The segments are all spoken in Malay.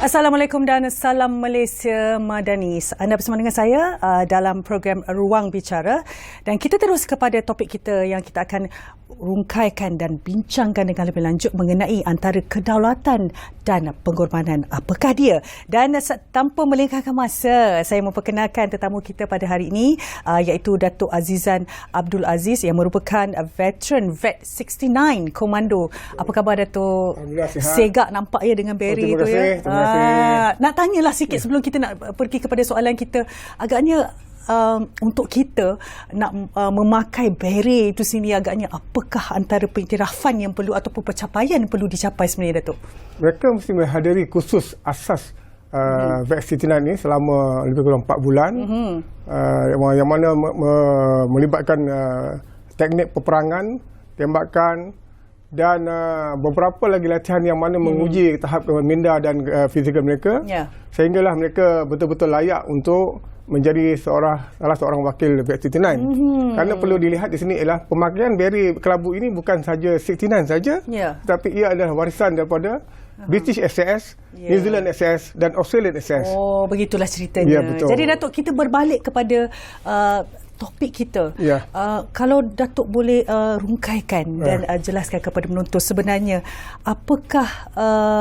Assalamualaikum dan salam Malaysia Madani. Anda bersama dengan saya dalam program Ruang Bicara, dan kita terus kepada topik kita yang kita akan rungkaikan dan bincangkan dengan lebih lanjut mengenai antara kedaulatan dan pengorbanan. Apakah dia? Dan tanpa melengahkan masa, saya memperkenalkan tetamu kita pada hari ini, iaitu Datuk Azizan Abdul Aziz yang merupakan veteran Vet 69 Komando. Apa khabar Datuk? Segak nampak ya dengan beri itu ya. Nak tanyalah sikit sebelum kita nak pergi kepada soalan kita. Agaknya untuk kita nak memakai beret itu sendiri, agaknya apakah antara pengiktirafan yang perlu ataupun pencapaian yang perlu dicapai sebenarnya Datuk? Mereka mesti menghadiri kursus asas Vet 69 ni selama lebih kurang 4 bulan, yang mana melibatkan teknik peperangan, tembakan dan beberapa lagi latihan yang mana menguji tahap minda dan fizikal mereka, sehinggalah mereka betul-betul layak untuk menjadi salah seorang wakil Vet 69. Kerana perlu dilihat di sini ialah pemakaian beri kelabu ini bukan saja 69 saja, tetapi ia adalah warisan daripada British SAS, New Zealand SAS dan Australian SAS. Oh, begitulah ceritanya. Ya, betul. Jadi Datuk, kita berbalik kepada topik kita. Kalau Datuk boleh rungkaikan dan jelaskan kepada penonton sebenarnya apakah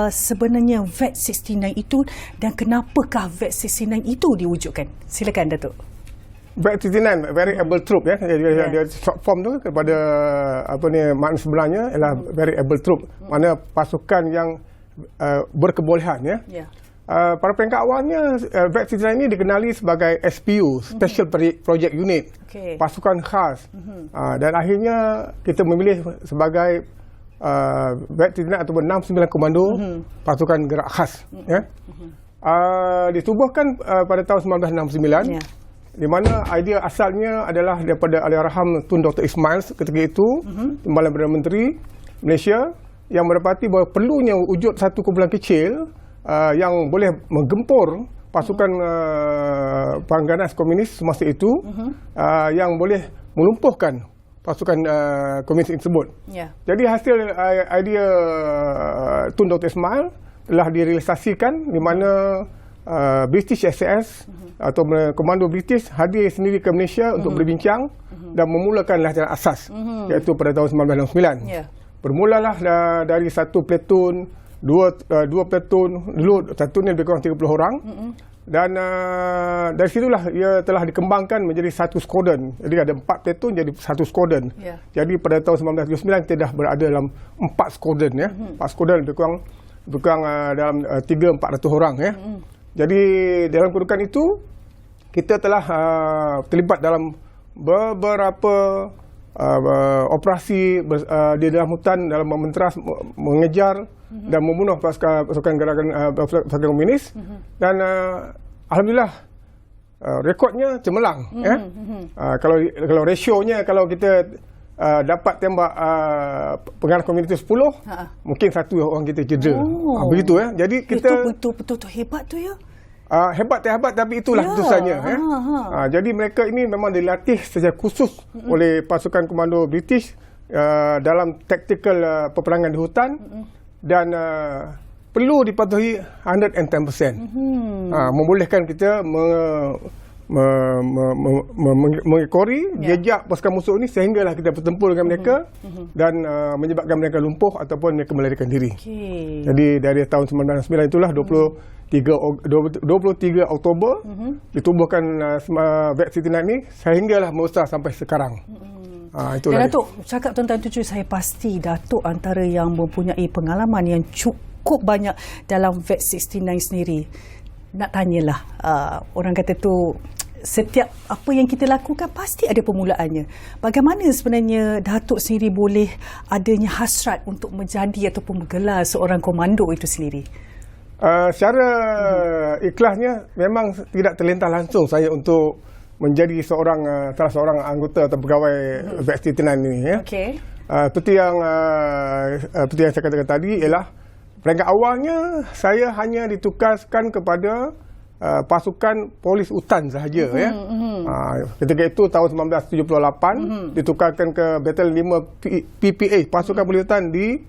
sebenarnya Vet 69 itu dan kenapakah Vet 69 itu diwujudkan? Silakan Datuk. Vet 69 very able troop ya. Dia short form tu kepada makna sebenarnya ialah very able troop. Mana pasukan yang berkebolehan ya. Pada peringkat awalnya, Vet 69 ini dikenali sebagai SPU, Special Project Unit, pasukan khas. Dan akhirnya kita memilih sebagai Vet 69 ataupun 69 Komando, pasukan gerak khas. Ditubuhkan pada tahun 1969, di mana idea asalnya adalah daripada Allahyarham Tun Dr. Ismail ketika itu, Timbalan Perdana Menteri Malaysia, yang mendapati bahawa perlunya wujud satu kumpulan kecil yang boleh menggempur pasukan pengganas komunis semasa itu, yang boleh melumpuhkan pasukan komunis tersebut. Jadi hasil idea Tun Dr. Ismail telah direalisasikan, di mana British SAS atau komando British hadir sendiri ke Malaysia untuk berbincang dan memulakan latihan asas, iaitu pada tahun 1969. Bermulalah dari satu platoon, dua platoon, dulu satu ni lebih kurang 30 orang, dan dari situlah ia telah dikembangkan menjadi satu squadron. Jadi ada 4 platoon jadi satu squadron. Jadi pada tahun 1979 kita dah berada dalam 4 squadron ya. 4 squadron lebih kurang dalam 300-400 orang ya. Jadi dalam kedudukan itu kita telah terlibat dalam beberapa operasi di dalam hutan dalam mementeras, mengejar dan membunuh pasukan gerakan pasukan komunis, dan alhamdulillah rekodnya cemerlang. Kalau rasionya, kalau kita dapat tembak pengganas komunis 10, mungkin satu orang kita cedera. Begitu ya. Jadi kita itu betul-betul hebat tu ya. Hebat tak hebat, tapi itulah keputusannya. Jadi mereka ini memang dilatih secara khusus oleh pasukan komando British dalam taktikal peperangan di hutan, dan perlu dipatuhi 110%. Membolehkan kita mengekori jejak pasukan musuh ini sehinggalah kita bertempur dengan mereka dan menyebabkan mereka lumpuh ataupun mereka melarikan diri. Jadi dari tahun 1999 itulah 23 Oktober ditubuhkan Vet 69 ini sehinggalah membesar sampai sekarang. Dan Datuk, cakap tentang tujuh, saya pasti Datuk antara yang mempunyai pengalaman yang cukup banyak dalam Vet 69 sendiri. Nak tanyalah, orang kata tu setiap apa yang kita lakukan pasti ada permulaannya. Bagaimana sebenarnya Datuk sendiri boleh adanya hasrat untuk menjadi ataupun bergelar seorang komando itu sendiri? Secara ikhlasnya memang tidak terlintas langsung saya untuk menjadi salah seorang anggota atau pegawai Vet 69 ini ya. Seperti yang saya katakan tadi ialah peringkat awalnya saya hanya ditugaskan kepada pasukan polis hutan sahaja ya. Ketika itu tahun 1978 ditukarkan ke Batalion 5 PPA, pasukan polis hutan di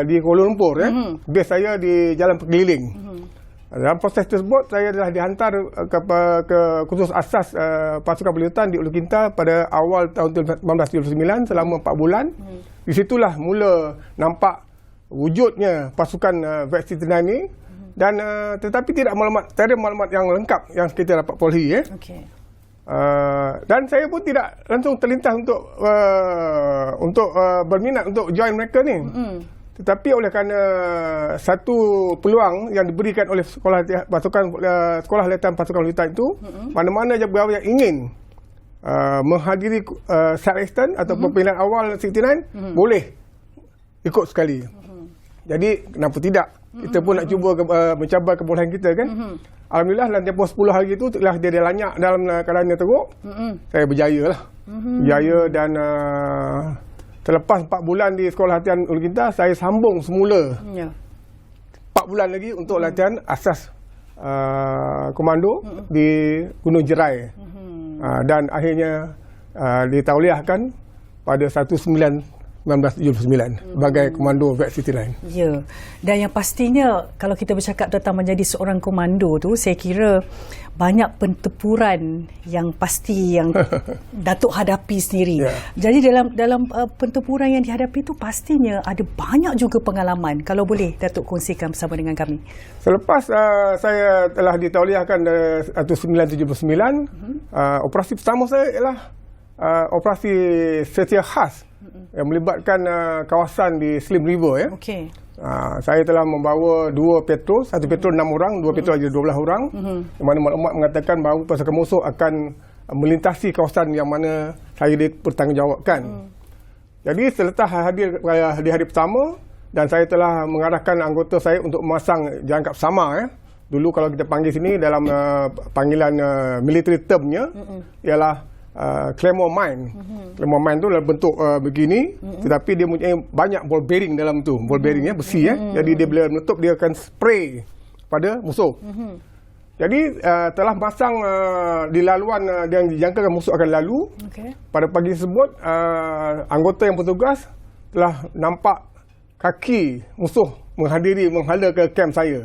di Kuala Lumpur. Base saya di Jalan Pekeliling. Dalam proses tersebut, saya telah dihantar ke kursus asas pasukan pelihutan di Ulu Kinta pada awal tahun 1979 selama 4 bulan. Di situlah mula nampak wujudnya pasukan VET-69 ini. Dan tetapi tiada maklumat yang lengkap yang kita dapat perolehi. Okey. Dan saya pun tidak langsung terlintas untuk berminat untuk join mereka ni. Tetapi oleh kerana satu peluang yang diberikan oleh sekolah latihan pasukan pelihutan itu, mana-mana pegawai yang ingin menghadiri sub-assistant atau pembinaan awal 69 boleh ikut sekali. Jadi kenapa tidak? Kita pun nak cuba mencabar kebolehan kita kan. Alhamdulillah dalam tempoh 10 hari itu telah dia lanyak dalam keadaan yang teruk. Saya berjaya lah. Berjaya dan terlepas 4 bulan di sekolah latihan Ulu Kinta, saya sambung semula 4 bulan lagi untuk latihan asas komando di Gunung Jerai. Dan akhirnya ditauliahkan pada 1979 sebagai komando VET-69. Ya. Dan yang pastinya kalau kita bercakap tentang menjadi seorang komando tu, saya kira banyak pentempuran yang pasti yang Datuk hadapi sendiri. Jadi dalam pentempuran yang dihadapi tu pastinya ada banyak juga pengalaman. Kalau boleh Datuk kongsikan bersama dengan kami. Selepas saya telah ditauliahkan 1979, operasi pertama saya ialah operasi setia khas yang melibatkan kawasan di Slim River. Okey. Saya telah membawa 2 patrol, 1 patrol 6 orang, 2 patrol ada 12 orang. Di mana maklumat mengatakan bahawa pasukan musuh akan melintasi kawasan yang mana saya dipertanggungjawabkan. Jadi selepas hadir di hari pertama, dan saya telah mengarahkan anggota saya untuk memasang jangkap sama. Dulu kalau kita panggil sini dalam panggilan military termnya ialah Claymore mine. Claymore mine tu dalam bentuk begini, tetapi dia mempunyai banyak ball bearing dalam tu. Ball bearing besi. Jadi dia bila meletup dia akan spray pada musuh. Jadi telah masang di laluan yang dijangkakan musuh akan lalu. Pada pagi tersebut anggota yang bertugas telah nampak kaki musuh menghala ke kamp saya.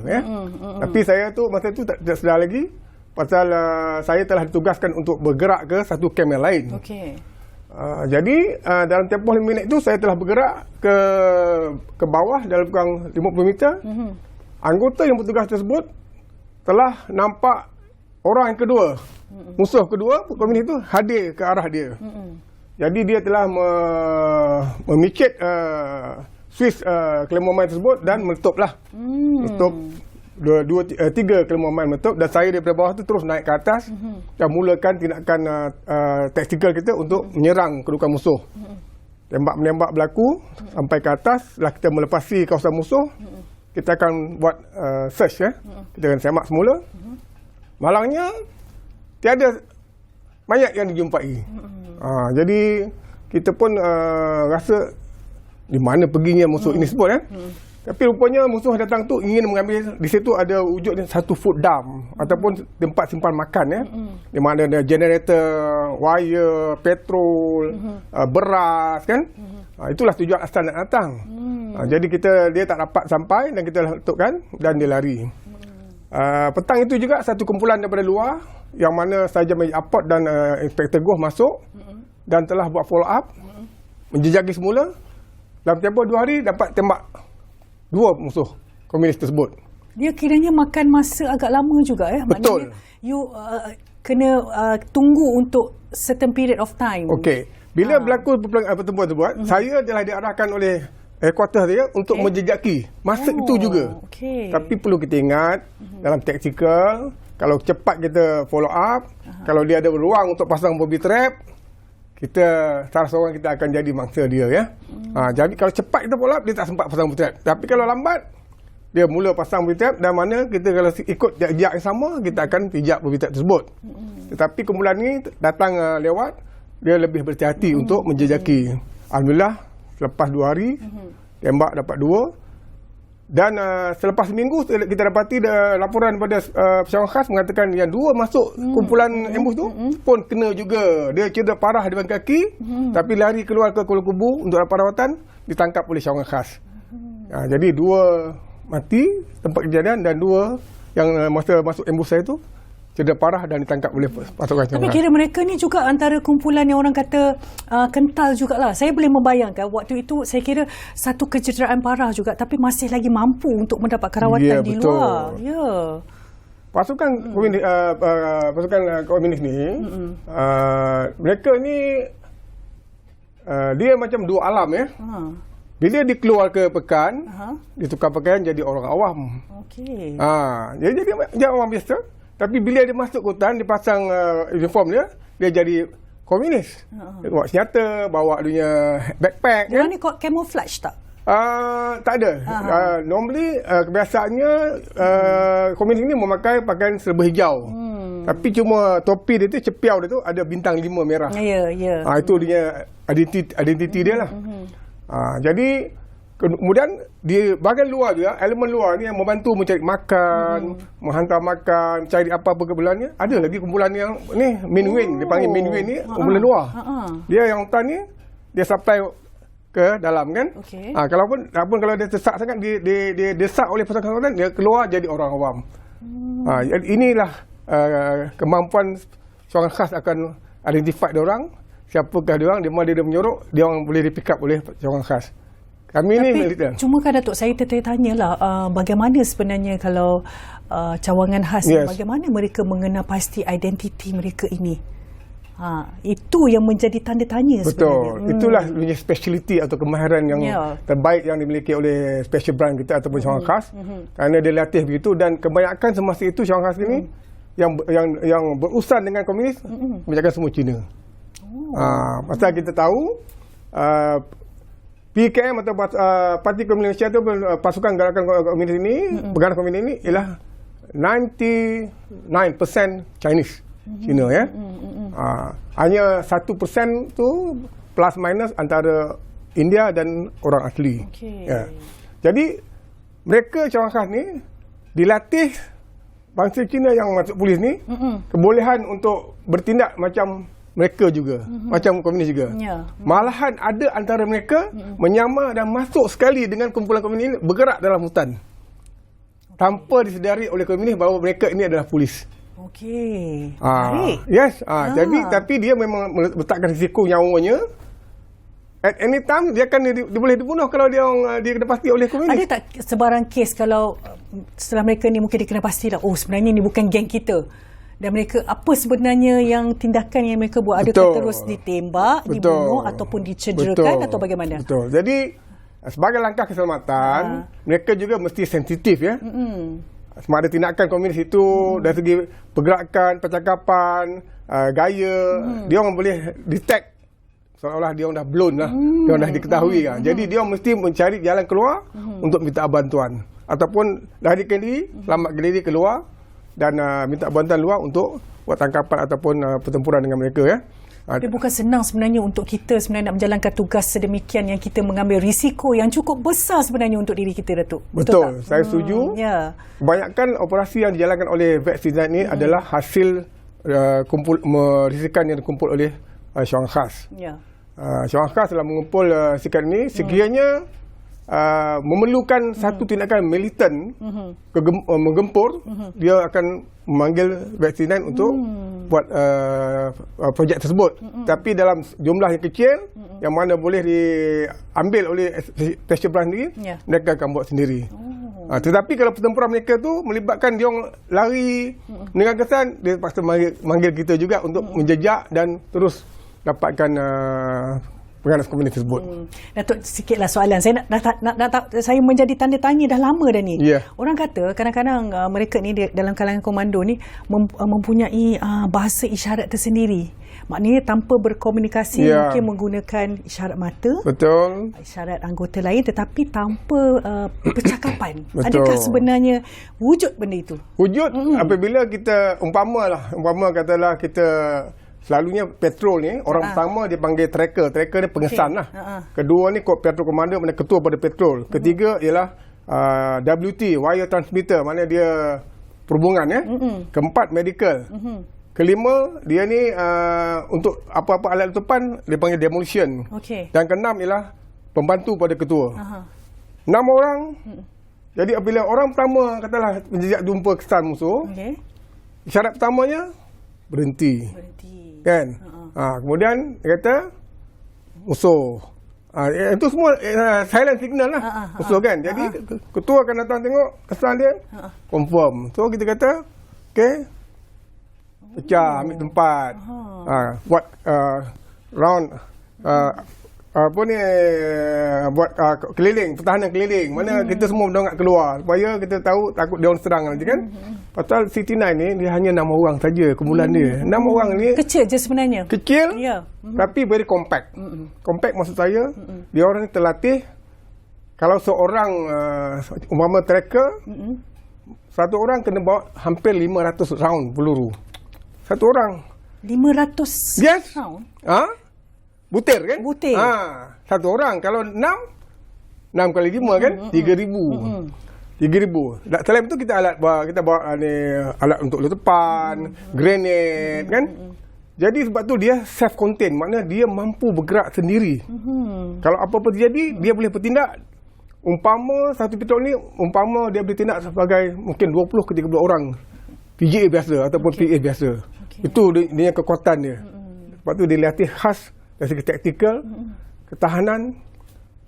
Tapi saya tu masa tu tak sedar lagi. Pasal saya telah ditugaskan untuk bergerak ke satu kamp yang lain. Jadi dalam tempoh 5 minit itu saya telah bergerak ke bawah dalam kurang 50 meter. Anggota yang bertugas tersebut telah nampak orang yang kedua, musuh kedua komunis itu hadir ke arah dia. Jadi dia telah memicit Swiss Claymore mine tersebut dan meletuplah. Meletup 3 Claymore mine meletup, dan saya daripada bawah tu terus naik ke atas dan mulakan tindakan taktikal kita untuk menyerang kedudukan musuh. Tembak-menembak berlaku sampai ke atas. Setelah kita melepasi kawasan musuh, kita akan buat search. Kita akan semak semula. Malangnya tiada mayat yang dijumpai. Jadi kita pun rasa di mana perginya musuh ini sebut. Tapi rupanya musuh datang tu ingin mengambil, di situ ada wujudnya satu food dump ataupun tempat simpan makan. Di mana ada generator, wire, petrol, beras kan. Itulah tujuan asal nak datang. Jadi dia tak dapat sampai dan kita letupkan dan dia lari. Petang itu juga satu kumpulan daripada luar yang mana Saja Major Apot dan Inspektor Goh masuk dan telah buat follow up, menjejaki semula. Dalam tempoh 2 hari dapat tembak 2 musuh komunis tersebut. Dia kiranya makan masa agak lama juga. Betul. Maknanya you kena tunggu untuk certain period of time. Okey. Bila berlaku pertempuran tersebut, saya telah diarahkan oleh headquarters dia untuk menjejaki masa itu juga. Tapi perlu kita ingat, dalam taktikal, kalau cepat kita follow up, kalau dia ada ruang untuk pasang booby trap, kita salah seorang kita akan jadi mangsa dia. Jadi kalau cepat kita follow up, dia tak sempat pasang booby trap. Tapi kalau lambat, dia mula pasang booby trap, dan mana kita kalau ikut jejak yang sama, kita akan pijak booby trap tersebut. Tetapi kumpulan ni datang lewat, dia lebih berhati-hati untuk menjejaki. Alhamdulillah, selepas 2 hari, tembak dapat 2. Dan selepas seminggu kita dapati laporan daripada pesawat khas mengatakan yang 2 masuk kumpulan ambush tu pun kena juga. Dia cedera parah di bahagian kaki, tapi lari keluar ke Kuala Kubu untuk dapat rawatan, ditangkap oleh pesawat khas. Jadi 2 mati tempat kejadian dan 2 yang masa masuk ambusai itu cedera parah dan ditangkap oleh pasukan Syawang Tapi Khas. kira mereka ni juga antara kumpulan yang orang kata kental jugalah. Saya boleh membayangkan waktu itu saya kira satu kecederaan parah juga tapi masih lagi mampu untuk mendapatkan rawatan di betul. luar. Ya. Pasukan komunis, pasukan komunis ni, mereka ni dia macam dua alam ya. Bila dia keluar ke pekan, dia tukar pakaian jadi orang awam. Okey. Jadi orang biasa. Tapi bila dia masuk hutan, dia pasang uniform dia jadi komunis. Dia bawa senjata, bawa dia punya backpack. Dia ni kok camouflage tak? Tak ada. Normally kebiasaannya komunis ini memakai pakaian serba hijau. Tapi cuma topi dia tu, cepiau dia tu ada bintang 5 merah. Ya. Itu dia identiti dia lah. Jadi kemudian di bahagian luar juga, elemen luar ni yang membantu mencari makan, menghantar makan, cari apa-apa keperluannya. Ada lagi kumpulan yang ni main wing, dia panggil main wing ni kumpulan luar. Dia yang hutan ni dia supply ke dalam kan. Okay. Kalau dia tersak sangat dia desak oleh pasukan hutan, dia keluar jadi orang awam. Inilah kemampuan Syawang Khas akan identify dia orang, siapakah dia orang, di mana dia menyorok, dia orang boleh di pick up oleh Syawang Khas. Kami ni militer. Cuma kan Datuk, saya tertanya-tanyalah bagaimana sebenarnya kalau cawangan khas, bagaimana mereka mengenal pasti identiti mereka ini. Itu yang menjadi tanda tanya sebenarnya. Betul. Itulah punya speciality atau kemahiran yang terbaik yang dimiliki oleh special branch kita ataupun Syawang Khas. Kerana dia latih begitu dan kebanyakan semasa itu Syawang Khas ini yang berurusan dengan komunis kebanyakan semua Cina. Pasal kita tahu PKM atau Parti Komunis Malaysia itu pasukan gerakan komunis ini, bergerak komunis ini ialah 99% Chinese, Cina ya. Hanya 1% tu plus minus antara India dan orang asli. Ya. Jadi mereka Syawang Khas ni dilatih bangsa Cina yang masuk polis ni kebolehan untuk bertindak macam mereka juga, macam komunis juga. Malahan ada antara mereka menyamar dan masuk sekali dengan kumpulan komunis ini, bergerak dalam hutan tanpa disedari oleh komunis bahawa mereka ini adalah polis. Okey. Yes. Jadi tapi dia memang letakkan risiko nyawanya. At any time dia boleh dibunuh kalau dia kena pasti oleh komunis. Ada tak sebarang kes kalau setelah mereka ni mungkin dia kena pastilah, sebenarnya ni bukan geng kita. Dan mereka apa sebenarnya yang tindakan yang mereka buat? Adakah terus ditembak, dibunuh ataupun dicederakan atau bagaimana? Betul. Jadi sebagai langkah keselamatan, mereka juga mesti sensitif ya. Sama ada tindakan komunis itu dari segi pergerakan, percakapan, gaya, dia orang boleh detect seolah-olah dia orang dah blown lah, dia orang dah diketahui kan. Jadi dia orang mesti mencari jalan keluar untuk minta bantuan ataupun larikan diri, selamatkan diri keluar dan minta bantuan luar untuk buat tangkapan ataupun pertempuran dengan mereka ya. Tapi bukan senang sebenarnya untuk kita sebenarnya nak menjalankan tugas sedemikian yang kita mengambil risiko yang cukup besar sebenarnya untuk diri kita, Datuk. Betul saya setuju. Kebanyakan operasi yang dijalankan oleh Vex-T-Z ni adalah hasil risikan yang dikumpul oleh Syawang Khas. Syawang Khas telah mengumpul risikan ini sekiranya memerlukan satu tindakan militan menggempur, dia akan memanggil Vex-T-Z untuk buat projek tersebut. Tapi dalam jumlah yang kecil yang mana boleh diambil oleh special branch ni, mereka akan buat sendiri. Tetapi kalau pertempuran mereka tu melibatkan dia orang lari dengan kesan, dia paksa manggil kita juga untuk menjejak dan terus dapatkan penganas komunis tersebut. Datuk, sikitlah soalan. Saya saya menjadi tanda tanya dah lama dah ni. Orang kata kadang-kadang mereka ni dalam kalangan komando ni mempunyai bahasa isyarat tersendiri. Maknanya tanpa berkomunikasi mungkin menggunakan isyarat mata. Betul. Isyarat anggota lain tetapi tanpa percakapan. Adakah sebenarnya wujud benda itu? Wujud apabila kita umpama katalah kita selalunya petrol ni, orang pertama dia panggil tracker. Tracker ni pengesan lah. Kedua ni petrol commander, mana ketua pada petrol. Ketiga ialah WT, wire transmitter, mana dia perhubungan ya. Keempat medical. Kelima dia ni untuk apa-apa alat letupan dia panggil demolition. Dan keenam ialah pembantu pada ketua. 6 orang. Jadi apabila orang pertama katalah menjejak jumpa kesan musuh, syarat pertamanya berhenti. Kan? Kemudian dia kata musuh. Itu semua silent signal lah musuh kan. Jadi ketua akan datang tengok kesan dia, confirm. So kita kata okey, pecah, ambil tempat, buat round, buat keliling, pertahanan keliling. Mana kita semua nak keluar supaya kita tahu takut dia orang serang nanti kan. Pasal CT9 ni dia hanya 6 orang saja kumpulan dia. 6 orang ni kecil je sebenarnya. Kecil, tapi very compact. Compact maksud saya, dia orang ni terlatih. Kalau seorang umpama tracker, satu orang kena bawa hampir 500 round peluru. Satu orang. 500 yes. round? Butir kan? Butir. Satu orang. Kalau 6 kali 5 kan? 3,000. 3,000. Selain itu kita bawa alat untuk letupan, grenade kan? Jadi sebab tu dia self-contained. Maknanya dia mampu bergerak sendiri. Kalau apa-apa terjadi, dia boleh bertindak. Umpama satu pistol ni, umpama dia boleh tindak sebagai mungkin 20 ke 30 orang PGA biasa ataupun PA biasa. Itu dia kekuatan dia. Sebab tu dia latih khas dari segi taktikal, ketahanan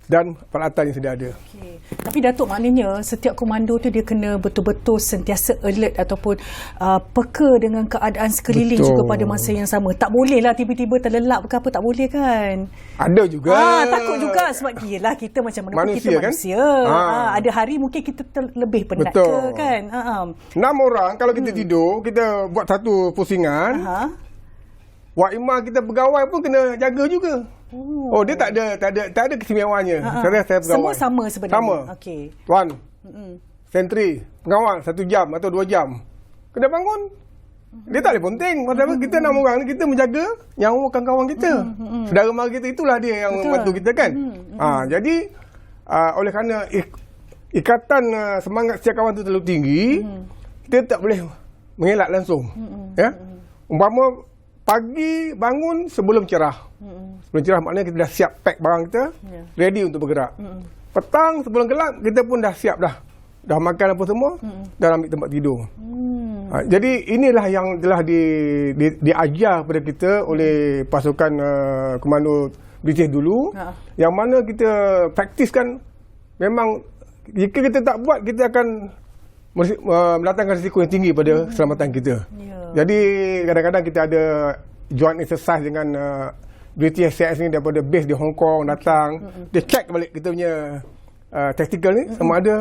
dan peralatan yang sedia ada. Tapi Datuk, maknanya setiap komando tu dia kena betul-betul sentiasa alert ataupun peka dengan keadaan sekeliling juga pada masa yang sama. Tak boleh lah tiba-tiba terlelap ke apa, tak boleh kan? Ada juga. Takut juga sebab yelah kita macam mana pun kita manusia. Ada hari mungkin kita lebih penat kan? 6 orang kalau kita tidur, kita buat satu pusingan. Wak Imah kita pegawai pun kena jaga juga. Dia tak ada kesemewaannya. Saya pegawai. Semua sama sebenarnya. Sama. Okey. Tuan. Sentri, pengawal 1 jam atau 2 jam. Kena bangun. Dia tak boleh penting. Pasal kita 6 orang ni kita menjaga nyawa kawan-kawan kita. Saudara mara kita itulah dia yang membantu kita kan. Jadi oleh kerana ikatan semangat setiap kawan tu terlalu tinggi, kita tak boleh mengelak langsung. Ya. Umpama pagi bangun sebelum cerah. Sebelum cerah maknanya kita dah siap pack barang kita, ready untuk bergerak. Petang sebelum gelap kita pun dah siap dah. Dah makan apa semua, dah ambil tempat tidur. Jadi inilah yang telah diajar kepada kita oleh pasukan komando British dulu, yang mana kita praktiskan. Memang jika kita tak buat, kita akan mendatangkan risiko yang tinggi pada keselamatan kita. Jadi kadang-kadang kita ada joint exercise dengan British SAS ni daripada base di Hong Kong datang. Dia check balik kita punya tactical ni sama ada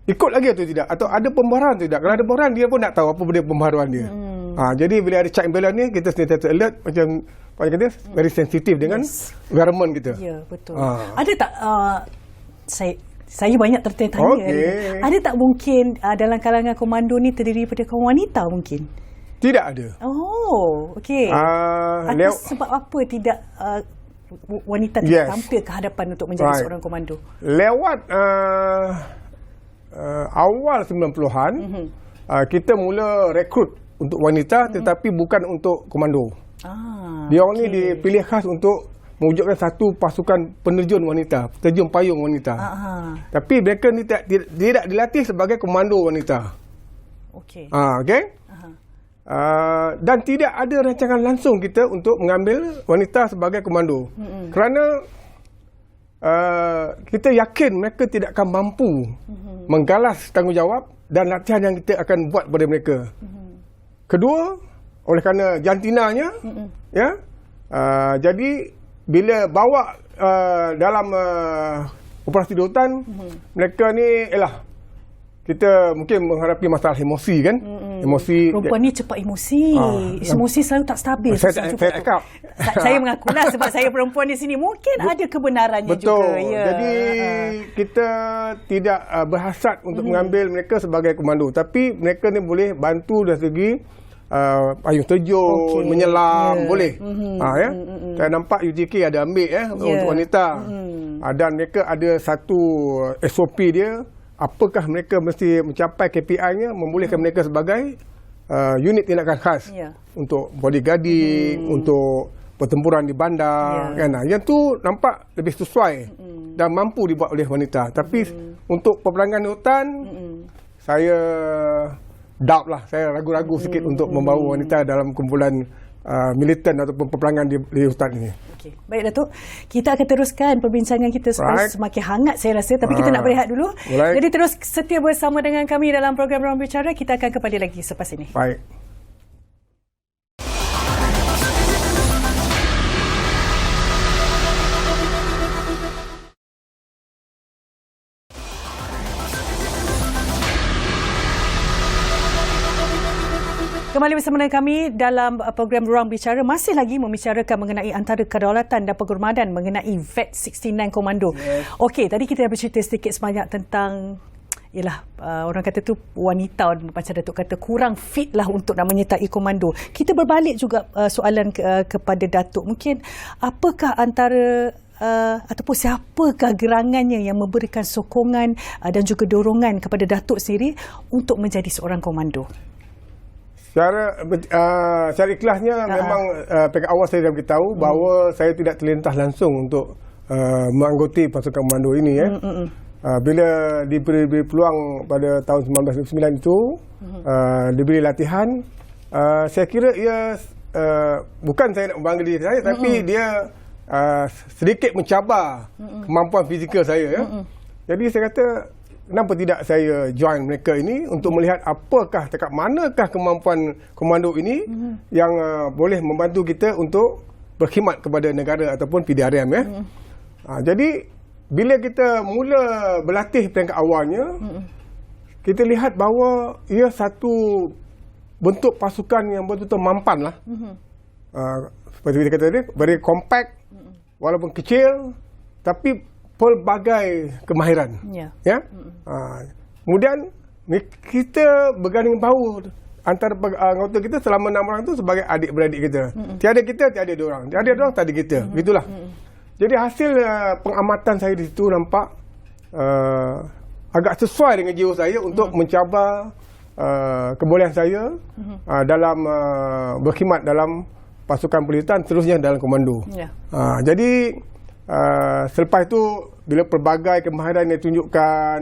ikut lagi atau tidak, atau ada pembaharuan atau tidak. Kalau ada pembaharuan, dia pun nak tahu apa benda pembaharuan dia. Jadi bila ada check and balance ni, kita sentiasa alert, macam kata very sensitif dengan environment kita. Ya, betul. Ada tak saya banyak tertanya-tanya. Ada tak mungkin dalam kalangan komando ni terdiri daripada kaum wanita mungkin? Tidak ada. Okey. Sebab apa tidak wanita tidak tampil ke hadapan untuk menjadi seorang komando? Lewat awal 90-an, kita mula rekrut untuk wanita, tetapi bukan untuk komando. Dia orang ni dipilih khas untuk mewujudkan satu pasukan penerjun wanita, penerjun payung wanita. Tapi mereka ni tidak dilatih sebagai komando wanita. Okey. Dan tidak ada rancangan langsung kita untuk mengambil wanita sebagai komando. Kerana kita yakin mereka tidak akan mampu menggalas tanggungjawab dan latihan yang kita akan buat pada mereka. Kedua, oleh kerana jantinanya, jadi bila bawa dalam operasi di hutan, mereka ni kita mungkin menghadapi masalah emosi kan. Emosi. Perempuan ni cepat emosi. Emosi selalu tak stabil. Saya mengakulah sebab saya perempuan di sini. Mungkin ada kebenarannya juga. Jadi kita tidak berhasrat untuk mengambil mereka sebagai komando. Tapi mereka ni boleh bantu dari segi payung terjun, menyelam, boleh. Saya nampak UJK ada ambil untuk wanita. Dan mereka ada satu SOP dia. Apakah mereka mesti mencapai KPI-nya, membolehkan mereka sebagai unit tindakan khas untuk bodyguarding, untuk pertempuran di bandar. Yang tu nampak lebih sesuai dan mampu dibuat oleh wanita. Tapi untuk peperangan di hutan, saya doubt lah, saya ragu-ragu sikit untuk membawa wanita dalam kumpulan militan ataupun peperangan di hutan ini. Okay. Baik Datuk, kita akan teruskan perbincangan kita supaya semakin hangat saya rasa, tapi kita nak berehat dulu. Jadi terus setia bersama dengan kami dalam program Ruang Bicara. Kita akan kembali lagi selepas ini. Baik. Kembali bersama dengan kami dalam program Ruang Bicara, masih lagi membicarakan mengenai antara kedaulatan dan penghormatan mengenai VET69 Komando. Okey, tadi kita dah bercerita sedikit sebanyak tentang orang kata tu wanita, macam Datuk kata, kurang fit lah untuk nak menyertai komando. Kita berbalik juga soalan kepada Datuk. Mungkin apakah antara ataupun siapakah gerangannya yang memberikan sokongan dan juga dorongan kepada Datuk sendiri untuk menjadi seorang komando? Secara ikhlasnya memang pihak awal saya dah beritahu bahawa saya tidak terlintas langsung untuk menganggoti pasukan komando ini. Bila diberi peluang pada tahun 1999 itu, diberi latihan, saya kira ia bukan saya nak membangga diri saya, tapi dia sedikit mencabar kemampuan fizikal saya. Jadi saya kata, kenapa tidak saya join mereka ini untuk melihat apakah, dekat manakah kemampuan komando ini yang boleh membantu kita untuk berkhidmat kepada negara ataupun PDRM. Jadi bila kita mula berlatih peringkat awalnya, kita lihat bahawa ia satu bentuk pasukan yang betul-betul mampan lah. Seperti kita kata tadi, very compact, walaupun kecil, tapi pelbagai kemahiran. Kemudian kita berganding bahu antara anggota kita selama 6 orang itu sebagai adik-beradik kita. Tiada kita, tiada dia orang. Tiada dia orang, tiada kita. Begitulah. Jadi hasil pengamatan saya di situ nampak agak sesuai dengan jiwa saya untuk mencabar kebolehan saya dalam berkhidmat dalam pasukan pelitan, terusnya dalam komando. Jadi selepas itu, bila pelbagai kemahiran yang ditunjukkan,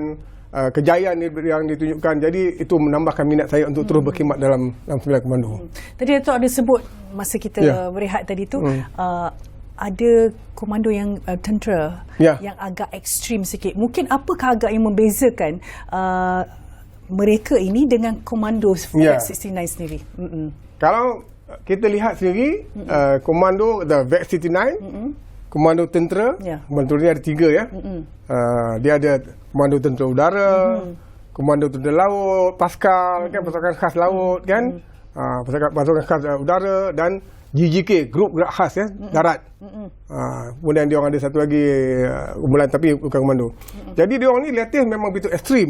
kejayaan yang ditunjukkan, jadi itu menambahkan minat saya untuk terus berkhidmat dalam 9 komando. Tadi Datuk ada sebut masa kita berehat tadi tu, ada komando yang tentera yang agak ekstrim sikit. Mungkin apakah agak yang membezakan mereka ini dengan komando VET69 sendiri? Kalau kita lihat sendiri, komando VET69, komando tentera, komando ni ada 3 dia ada komando tentera udara, komando tentera laut, Paskal, kan, pasukan khas laut, kan, pasukan khas udara, dan GGK, grup gerak khas darat. Kemudian dia orang ada satu lagi kumpulan tapi bukan komando. Jadi dia orang ni latih memang begitu ekstrim.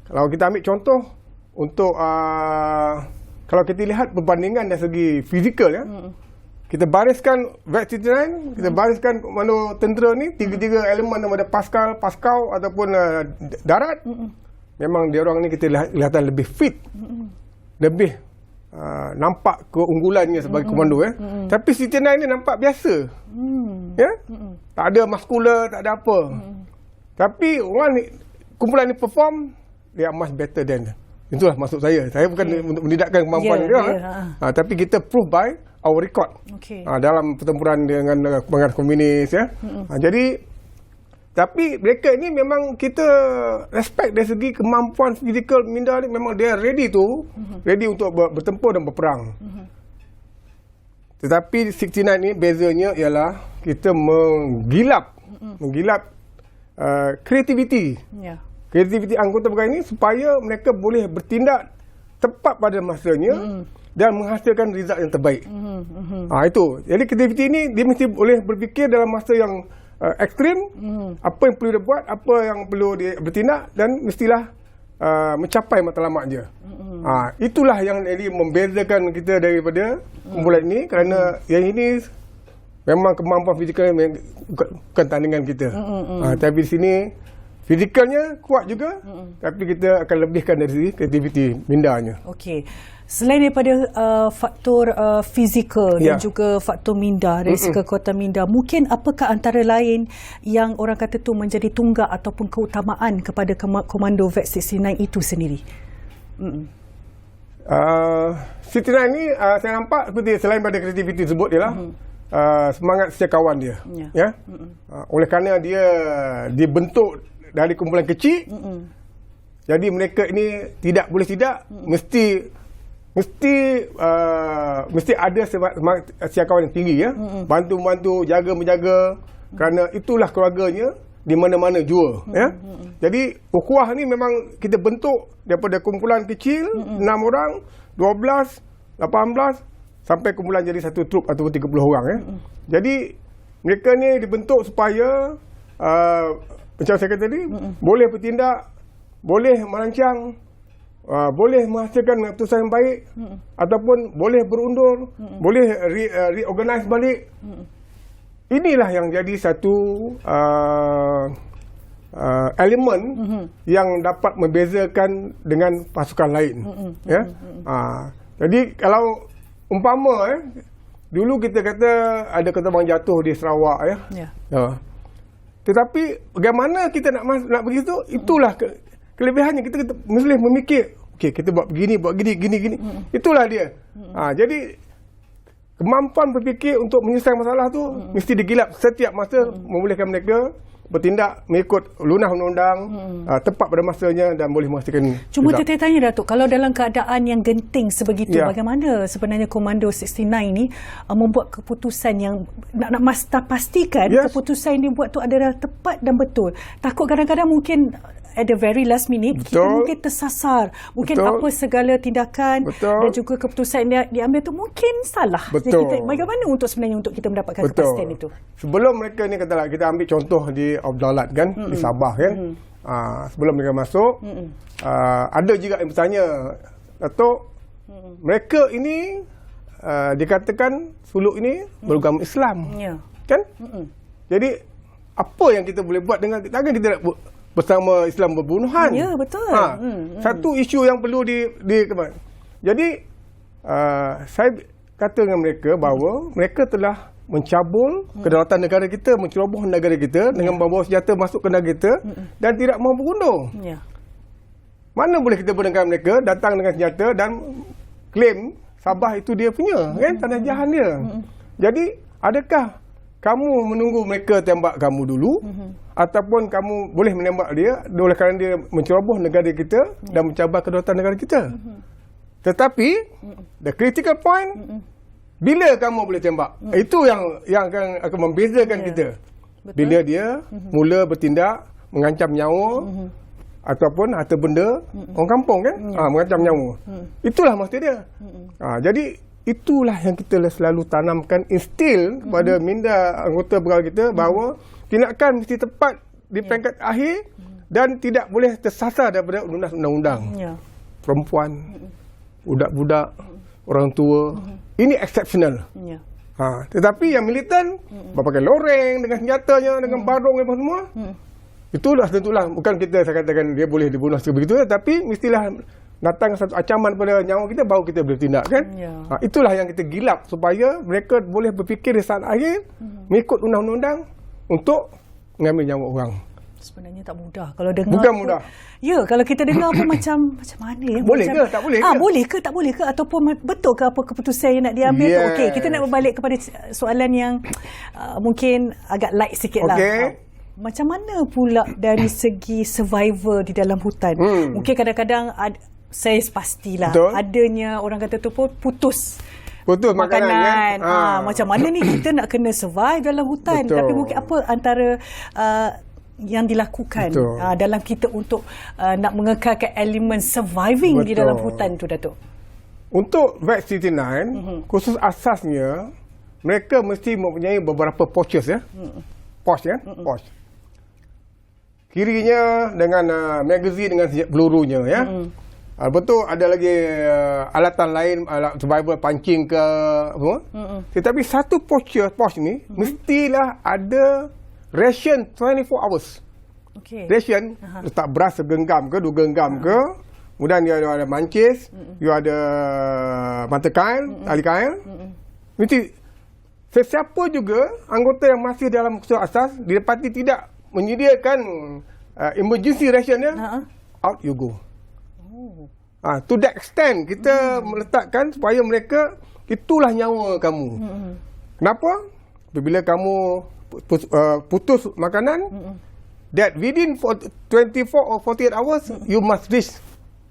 Kalau kita ambil contoh untuk kalau kita lihat perbandingan dari segi fizikal, kita bariskan VET69, kita bariskan komando tentera ni, 3 elemen nama ada Paskal, Paskau ataupun darat. Memang dia orang ni kita lihatan lebih fit, lebih nampak keunggulannya sebagai komando. Tapi CT9 ni nampak biasa. Tak ada muscular, tak ada apa. Tapi orang ni, kumpulan ni perform, they are much better than. Itulah maksud saya. Saya bukan untuk menidakkan kemampuan dia. Tapi kita prove by our record dalam pertempuran dengan pengangkatan komunis. Jadi, tapi mereka ini memang kita respect dari segi kemampuan fizikal minda ni, memang dia ready untuk bertempur dan berperang. Tetapi 69 ni bezanya ialah kita menggilap kreativiti. Kreativiti anggota pegawai ini supaya mereka boleh bertindak tepat pada masanya dan menghasilkan result yang terbaik. Itu. Jadi kreativiti ini dia mesti boleh berfikir dalam masa yang ekstrim, apa yang perlu dia buat, apa yang perlu dia bertindak, dan mestilah mencapai matlamat dia. Itulah yang jadi membezakan kita daripada kumpulan ini, kerana yang ini memang kemampuan fizikal bukan tandingan kita. Tapi di sini fizikalnya kuat juga, tapi kita akan lebihkan dari segi kreativiti mindanya. Okey. Selain daripada faktor fizikal dan Ya. juga faktor minda dari segi kekuatan minda, mungkin apakah antara lain yang orang kata tu menjadi tunggak ataupun keutamaan kepada komando VET69 itu sendiri? C9 ni saya nampak seperti selain pada kreativiti tersebut ialah semangat setiakawan dia. Ya. Oleh kerana dia dibentuk dari kumpulan kecil, jadi mereka ini tidak boleh tidak mesti ada semangat setiakawan yang tinggi, ya. Bantu-bantu, jaga-menjaga, kerana itulah keluarganya di mana-mana jua, ya. Jadi ukhuwah ni memang kita bentuk daripada kumpulan kecil 6 orang, 12, 18 sampai kumpulan jadi satu trup ataupun 30 orang, ya. Jadi mereka ni dibentuk supaya macam saya kata tadi, boleh bertindak, boleh merancang, boleh menghasilkan keputusan yang baik, ataupun boleh berundur, boleh reorganize balik. Inilah yang jadi satu elemen yang dapat membezakan dengan pasukan lain. Ya. Jadi kalau umpama dulu kita kata ada keterbang jatuh di Sarawak, ya. Tetapi bagaimana kita nak begitu? Itulah kelebihannya. Kita mesti memikir, okey, kita buat begini, buat gini. Itulah dia. Jadi kemampuan berfikir untuk menyelesaikan masalah tu mesti digilap setiap masa, membolehkan mereka bertindak mengikut lunas undang-undang, tepat pada masanya dan boleh menghasilkan. Cuma tertanya Datuk, kalau dalam keadaan yang genting sebegitu, Ya. bagaimana sebenarnya Komando 69 ni membuat keputusan yang nak pastikan keputusan yang dibuat tu adalah tepat dan betul. Takut kadang-kadang mungkin at the very last minute kita mungkin tersasar, mungkin apa segala tindakan dan juga keputusan yang diambil tu mungkin salah. Jadi kita, bagaimana sebenarnya untuk kita mendapatkan kepastian itu? Sebelum mereka ni katalah, kita ambil contoh di Abdalat kan, di Sabah kan. Sebelum mereka masuk, ada juga yang bertanya, Datuk, mereka ini dikatakan suluk ini beragama Islam, kan? Jadi apa yang kita boleh buat dengan, takkan kita nak bersama Islam berbunuhan? Ya, betul. Satu isu yang perlu jadi saya kata dengan mereka bahawa mereka telah mencabul kedaulatan negara kita, menceroboh negara kita dengan membawa senjata masuk ke negara kita dan tidak mahu berunding. Mana boleh kita berdengar mereka datang dengan senjata dan klaim Sabah itu dia punya, kan, tanah jahan dia. Jadi adakah kamu menunggu mereka tembak kamu dulu, ataupun kamu boleh menembak dia oleh kerana dia menceroboh negara kita dan mencabar kedaulatan negara kita? Tetapi the critical point, bila kamu boleh tembak, itu yang akan membezakan kita. Bila dia mula bertindak mengancam nyawa ataupun harta benda orang kampung, kan, mengancam nyawa. Itulah maksud dia. Jadi itulah yang kita selalu tanamkan, instil pada minda anggota pegawai kita bahawa tindakan mesti tepat di peringkat akhir dan tidak boleh tersasar daripada undang-undang. Perempuan, budak-budak, orang tua, ini exceptional. Tetapi yang militan berpakai loreng dengan senjatanya, dengan barung dan semua, itulah tentulah bukan kita saya katakan dia boleh dibunuh sebegitu, tapi mestilah datang satu ancaman pada nyawa kita baru kita boleh tindak, kan? Itulah yang kita gilap supaya mereka boleh berfikir di saat akhir mengikut undang-undang untuk mengambil nyawa orang. Sebenarnya tak mudah kalau dengar. Bukan mudah. Ya, kalau kita dengar pun macam mana ya? Boleh ke tak boleh ke? Boleh ke tak boleh ke, ataupun betul ke apa keputusan yang nak diambil tu? Okey, kita nak berbalik kepada soalan yang mungkin agak light sikit lah. Macam mana pula dari segi survivor di dalam hutan? Mungkin kadang-kadang saya pastilah adanya orang kata tu pun putus makanan, kan? Macam mana ni kita nak kena survive dalam hutan? Tapi mungkin apa antara yang dilakukan dalam kita untuk nak mengekalkan elemen surviving di dalam hutan tu, Datuk? Untuk VET69, khusus asasnya mereka mesti mempunyai beberapa pouches, ya. Pouch, ya. Pouch. Kirinya dengan magazine dengan pelurunya, ya. Betul ada lagi alatan lain, alat survival, pancing ke semua. Tetapi satu pouch ni mestilah ada ration 24 hours. Ration letak beras segenggam ke 2 genggam ke, Kemudian you ada mancis, you ada mata kail, tali kail. Mesti sesiapa juga anggota yang masih dalam surat asas didapati tidak menyediakan emergency ration dia, out you go. To that extent kita meletakkan supaya mereka itulah nyawa kamu. Kenapa? Apabila kamu putus makanan, that within 24 or 48 hours you must reach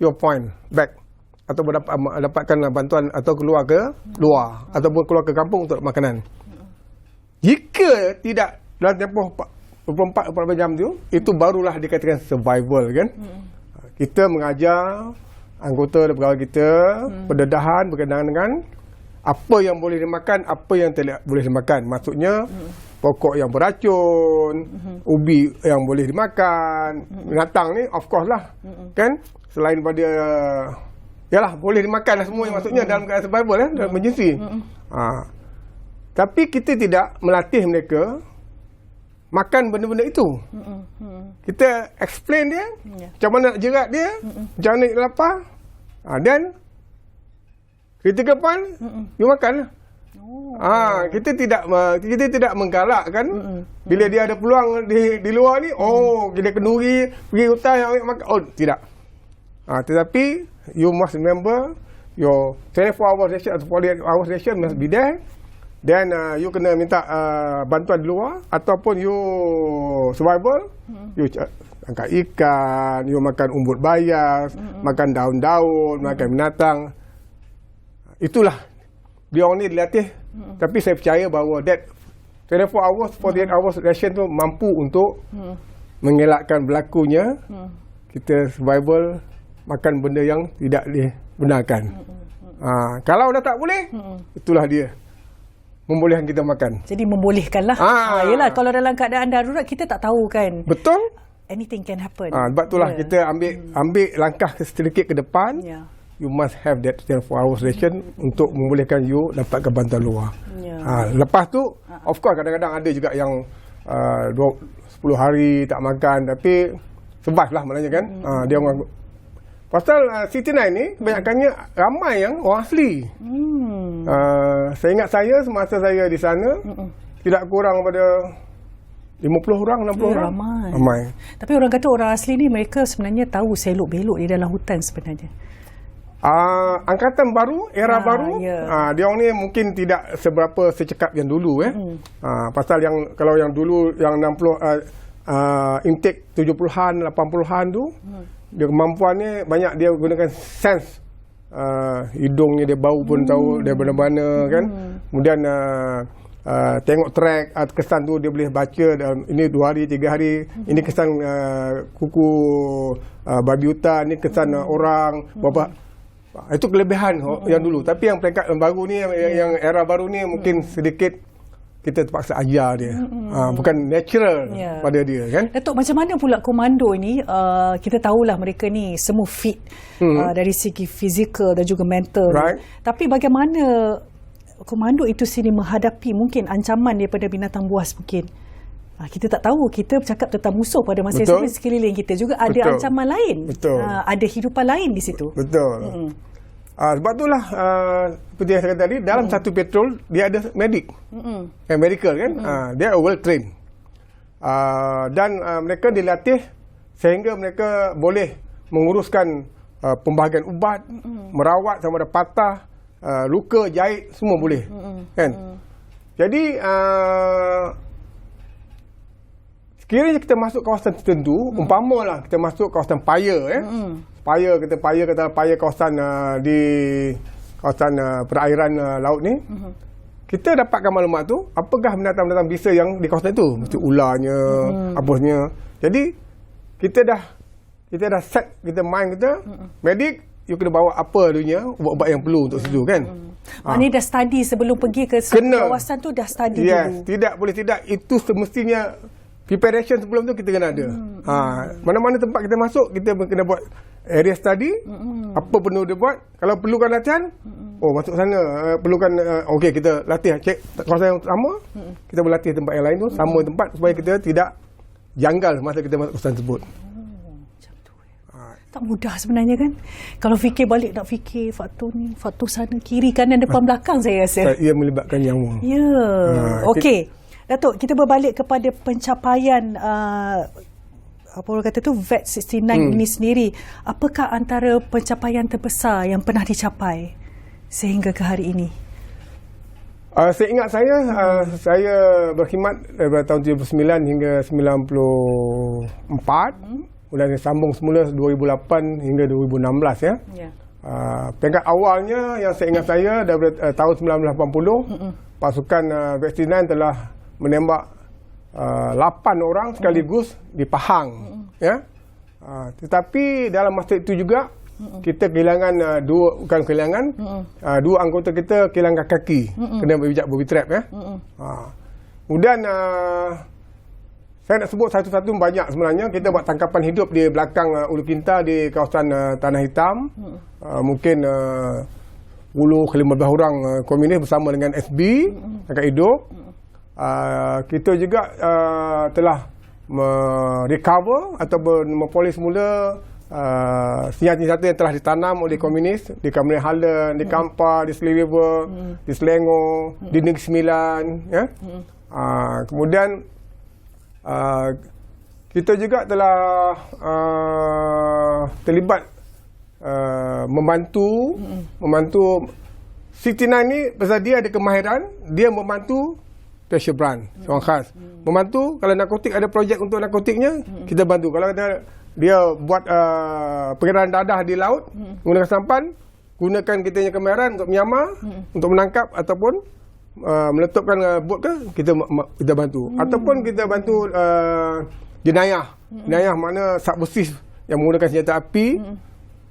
your point back atau mendapatkan bantuan atau keluar ke luar ataupun keluar ke kampung untuk makanan. Jika tidak dalam tempoh 24 jam tu, itu barulah dikatakan survival kan. Kita mengajar anggota dan pegawai kita pendedahan berkenaan dengan apa yang boleh dimakan, apa yang tidak boleh dimakan. Maksudnya pokok yang beracun, ubi yang boleh dimakan, binatang ni of course lah. Kan? Selain daripada yalah boleh dimakan lah semua maksudnya dalam keadaan survival dalam emergency. Tapi kita tidak melatih mereka makan benda-benda itu. Kita explain dia macam mana nak jerat dia, macam mana nak lapar. Dan critical point you makan lah. Kita tidak menggalakkan bila dia ada peluang di luar ni, dia kenduri pergi hutan ambil makan. Tidak. Tetapi you must remember your 24 hours ration atau 48 hours ration must be there. Then you kena minta bantuan di luar ataupun you survival, you angkat ikan, you makan umbut bayas, makan daun-daun, makan binatang. Itulah dia orang ni dilatih. Tapi saya percaya bahawa that 24 hours, 48 hours ration tu mampu untuk mengelakkan berlakunya kita survival makan benda yang tidak dibenarkan. Kalau dah tak boleh, itulah dia membolehkan kita makan. Jadi membolehkanlah. Yelah, kalau dalam keadaan darurat kita tak tahu kan. Betul. Anything can happen. Sebab itulah kita ambil langkah sedikit ke depan. You must have that 24 hours ration untuk membolehkan you dapatkan bantuan luar. Lepas tu, of course kadang-kadang ada juga yang 10 hari tak makan tapi survive lah maknanya kan. Dia orang pasal City9 ni kebanyakannya ramai yang orang asli. Saya ingat semasa saya di sana tidak kurang pada 50 orang, 60 orang. Ramai. Tapi orang kata orang asli ni mereka sebenarnya tahu selok-belok di dalam hutan sebenarnya. Angkatan baru, era baru, dia orang ni mungkin tidak seberapa secekap yang dulu pasal yang kalau yang dulu yang 60 intake 70-an, 80-an tu dia kemampuannya banyak, dia gunakan sense. Hidungnya dia bau pun tahu dia mana-mana kan. Kemudian tengok track kesan tu dia boleh baca ini 2 hari 3 hari ini kesan kuku babi hutan, ini kesan orang berapa. Itu kelebihan yang dulu. Tapi yang peringkat yang baru ni, yang era baru ni mungkin sedikit kita terpaksa ajar dia. Bukan natural pada dia kan. Datuk, macam mana pula komando ni? Kita tahulah mereka ni semua fit dari segi fizikal dan juga mental. Tapi bagaimana komando itu sendiri menghadapi mungkin ancaman daripada binatang buas mungkin? Kita tak tahu. Kita bercakap tentang musuh pada masa yang sekeliling kita juga ada ancaman lain. Ada hidupan lain di situ. Betul. Sebab itulah seperti yang saya kata tadi, dalam satu patrol dia ada medik. Medical kan. Dia well trained. Dan mereka dilatih sehingga mereka boleh menguruskan pembahagian ubat, merawat sama ada patah, luka, jahit, semua boleh. Kan? Jadi sekiranya kita masuk kawasan tertentu, umpamalah kita masuk kawasan paya, paya kawasan di kawasan perairan laut ni, kita dapatkan maklumat tu, apakah binatang-binatang bisa yang di kawasan itu, mesti ularnya, apanya. Jadi kita dah set kita mind kita, medik, you kena bawa apa dunia, ubat-ubat yang perlu untuk situ kan. Maknanya dah study sebelum pergi ke kawasan tu, dah study dulu. Tidak boleh tidak, itu semestinya preparation sebelum tu kita kena ada. Mana-mana tempat kita masuk, kita kena buat area study, apa perlu dia buat. Kalau perlukan latihan, masuk sana, perlukan okey kita latih, cek kawasan yang sama, kita berlatih tempat yang lain tu, sama tempat supaya kita tidak janggal masa kita masuk kawasan tersebut. Tak mudah sebenarnya kan. Kalau fikir balik, nak fikir faktor ni, faktor sana, kiri, kanan, depan, belakang saya rasa. Ia melibatkan nyawa. Ya. Okey. Datuk, kita berbalik kepada pencapaian apa orang kata tu VAT 69 ini sendiri. Apakah antara pencapaian terbesar yang pernah dicapai sehingga ke hari ini? Saya ingat saya berkhidmat daripada tahun 79 hingga 94. Kemudian sambung semula 2008 hingga 2016 ya. Peringkat awalnya yang saya ingat saya daripada tahun 1980 pasukan VAT 69 telah menembak 8 orang sekaligus di Pahang ya. Tetapi dalam masa itu juga kita kehilangan dua anggota kita kehilangan kaki kena bijak booby trap ya. Kemudian saya nak sebut satu-satu banyak sebenarnya. Kita buat tangkapan hidup di belakang Ulu Kinta di kawasan Tanah Hitam. Mungkin 10 ke 15 orang komunis bersama dengan SB tangkap hidup. Kita juga telah recover ataupun mempolis semula senjata-senjata yang telah ditanam oleh komunis di Kampung Harlan, di Kampar, di Sli River, di Selangor, di Negeri Sembilan ya. Kemudian kita juga telah terlibat membantu 69 ni pasal dia ada kemahiran, dia membantu special branch, seorang khas. Membantu kalau narkotik ada projek untuk narkotiknya, kita bantu. Kalau dia buat pengiraan dadah di laut menggunakan sampan, gunakan kita punya kemahiran untuk menyamar, untuk menangkap ataupun meletupkan bot ke, kita bantu. Ataupun kita bantu jenayah. Jenayah mana subversif yang menggunakan senjata api,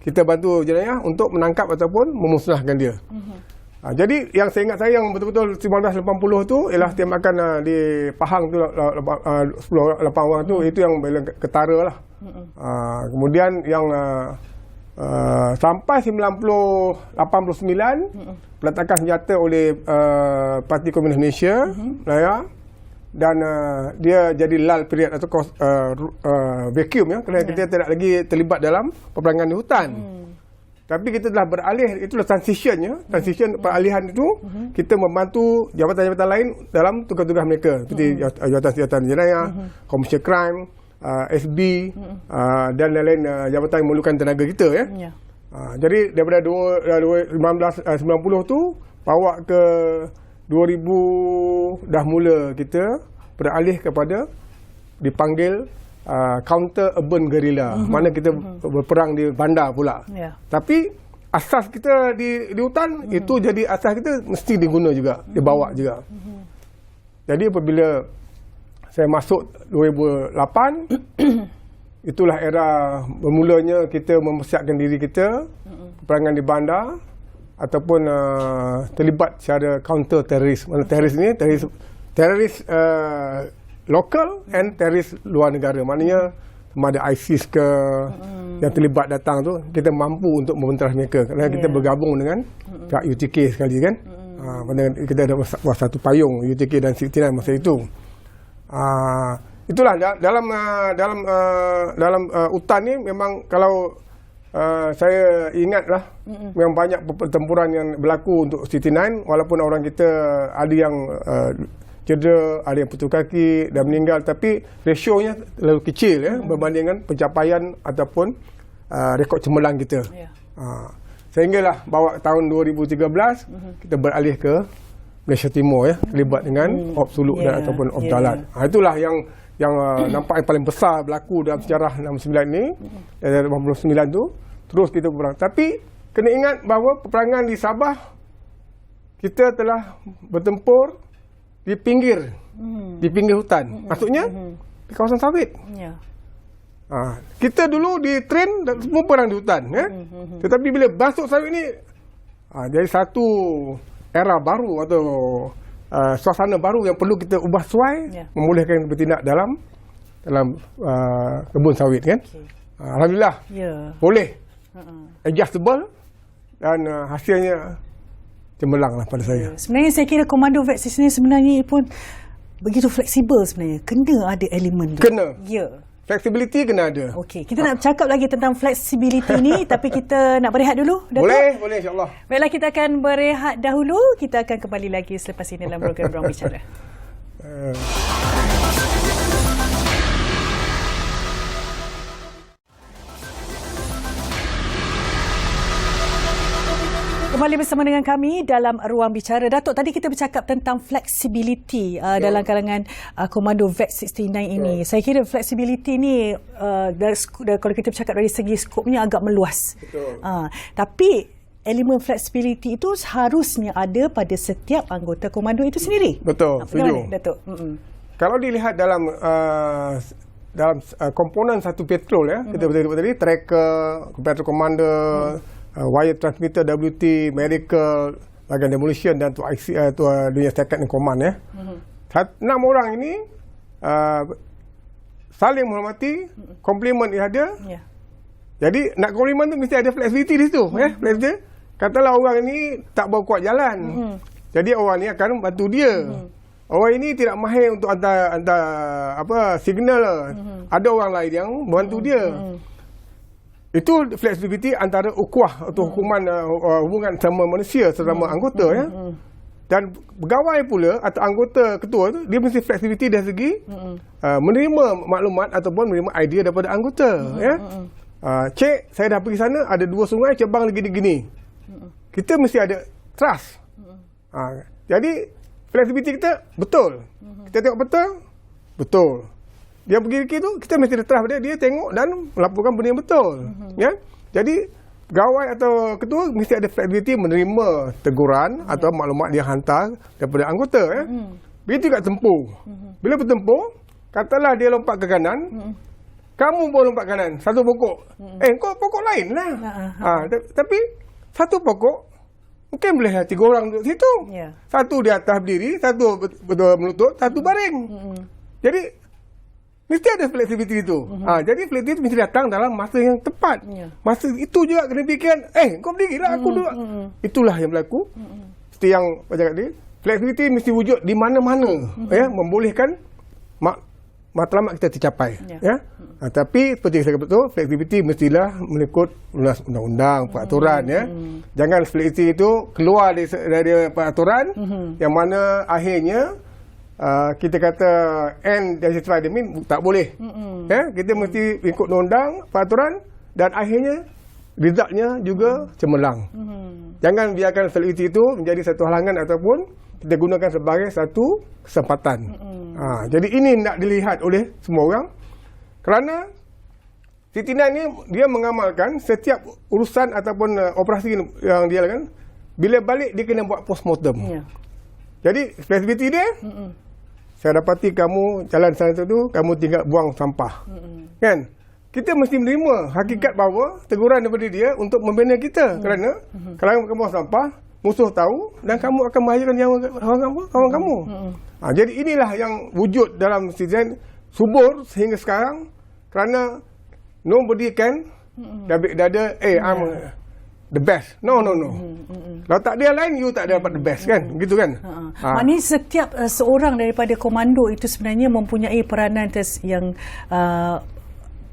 kita bantu jenayah untuk menangkap ataupun memusnahkan dia. Jadi yang saya ingat saya yang betul-betul 1980 tu ialah tembakan di Pahang tu 8 orang tu, itu yang ketara lah. Kemudian yang sampai 89 peletakan senjata oleh Parti Komunis Malaysia ya, dan dia jadi lull period atau vacuum ya, kerana kita tidak lagi terlibat dalam peperangan di hutan. Tapi kita telah beralih, itulah transition peralihan itu, kita membantu jabatan-jabatan lain dalam tugas-tugas mereka seperti jabatan jenayah, commercial crime, SB dan lain-lain jabatan yang memerlukan tenaga kita ya. Jadi daripada 1990 tu bawa ke 2000 dah mula kita beralih kepada dipanggil counter urban guerrilla, mana kita berperang di bandar pula. Tapi asas kita di hutan itu jadi asas kita mesti diguna juga, dibawa juga. Jadi apabila saya masuk 2008, itulah era bermulanya kita mempersiapkan diri kita peperangan di bandar ataupun terlibat secara counter teroris. Mana teroris ni teroris lokal and teroris luar negara. Maknanya sama ada ISIS ke yang terlibat datang tu, kita mampu untuk membentras mereka kerana kita bergabung dengan pihak UTK sekali kan. Kita ada satu payung UTK dan 69 masa itu. Itulah dalam hutan ni memang kalau saya ingatlah memang banyak pertempuran yang berlaku untuk 69, walaupun orang kita ada yang cedera, ada yang putus kaki dan meninggal, tapi rasionya terlalu kecil ya berbandingkan pencapaian ataupun rekod cemerlang kita. Sehinggalah bawa tahun 2013 kita beralih ke Malaysia Timur ya, terlibat dengan Op Suluk dan ataupun Op Dalat. Itulah yang nampak yang paling besar berlaku dalam sejarah 69 ni, dari 89 tu terus kita berperang. Tapi kena ingat bahawa peperangan di Sabah kita telah bertempur di pinggir hutan. Maksudnya di kawasan sawit. Kita dulu di train semua perang di hutan ya. Tetapi bila masuk sawit ni jadi satu era baru atau suasana baru yang perlu kita ubah suai, membolehkan bertindak dalam kebun sawit kan. Alhamdulillah boleh adjustable dan hasilnya cemerlang lah pada saya. Sebenarnya saya kira komando vaksin ni sebenarnya pun begitu fleksibel sebenarnya. Kena ada elemen tu. Kena. Ya. flexibility kena ada. Okey, kita nak cakap lagi tentang flexibility ni tapi kita nak berehat dulu, Datuk. Boleh insya-Allah. Baiklah, kita akan berehat dahulu. Kita akan kembali lagi selepas ini dalam program Ruang Bicara. Kembali bersama dengan kami dalam Ruang Bicara. Datuk, tadi kita bercakap tentang flexibility dalam kalangan Komando VET69 ini. Saya kira flexibility ni kalau kita bercakap dari segi skopnya agak meluas. Tapi elemen flexibility itu harusnya ada pada setiap anggota komando itu sendiri. Betul, setuju. Datuk? Kalau dilihat dalam komponen satu petrol, kita betul tadi, tracker, petrol commander, wire transmitter, WT, medical, bagian demolition dan tu IC, tu dunia second in command 6 orang ini saling menghormati, komplement ada. Jadi nak komplement tu mesti ada flexibility di situ, flexibility. Katalah orang ini tak berkuat jalan. Jadi orang ni akan bantu dia. Orang ini tidak mahir untuk hantar signal. Ada orang lain yang membantu dia. Itu flexibility antara ukhuwah atau hubungan sama manusia sesama anggota Dan pegawai pula atau anggota ketua tu dia mesti flexibility dari segi menerima maklumat ataupun menerima idea daripada anggota Cik, saya dah pergi sana ada 2 sungai cabang lagi gini. Kita mesti ada trust. Jadi flexibility kita betul. Kita tengok betul. Dia pergi tu kita mesti ada trust pada dia, tengok dan melaporkan benda yang betul. Jadi pegawai atau ketua mesti ada flexibility menerima teguran atau maklumat dia hantar daripada anggota. Begitu juga tempur. Bila bertempur, katalah dia lompat ke kanan, kamu pun lompat kanan, satu pokok. Kau pokok lain lah. Tapi satu pokok mungkin boleh 3 orang duduk situ. Satu di atas berdiri, satu betul melutut, satu baring. Jadi mesti ada flexibility itu. Jadi flexibility mesti datang dalam masa yang tepat. Masa itu juga kena fikirkan, kau berdirilah, aku duduk. Itulah yang berlaku. Seperti yang macam tadi, flexibility mesti wujud di mana-mana, membolehkan matlamat kita tercapai. Tapi seperti saya kata betul, flexibility mestilah mengikut undang-undang, peraturan. Jangan flexibility itu keluar dari peraturan yang mana akhirnya kita kata end justify the mean, tak boleh. Kita mesti ikut undang, peraturan dan akhirnya resultnya juga cemerlang. Jangan biarkan flexibility itu menjadi satu halangan ataupun kita gunakan sebagai satu kesempatan. Jadi ini nak dilihat oleh semua orang kerana CT9 ni dia mengamalkan setiap urusan ataupun operasi yang dia lakukan, bila balik dia kena buat postmortem. Jadi flexibility dia, saya dapati kamu jalan sana tu, kamu tinggal buang sampah. Kan? Kita mesti menerima hakikat bahawa teguran daripada dia untuk membina kita. Kerana kalau kamu buang sampah, musuh tahu dan kamu akan membahayakan nyawa kawan kamu. Jadi inilah yang wujud dalam citizen subur sehingga sekarang kerana nobody can dabik dada, I'm the best. No. Kalau tak dia lain, you tak dapat the best, kan? Gitu kan? Maknanya setiap seorang daripada komando itu sebenarnya mempunyai peranan yang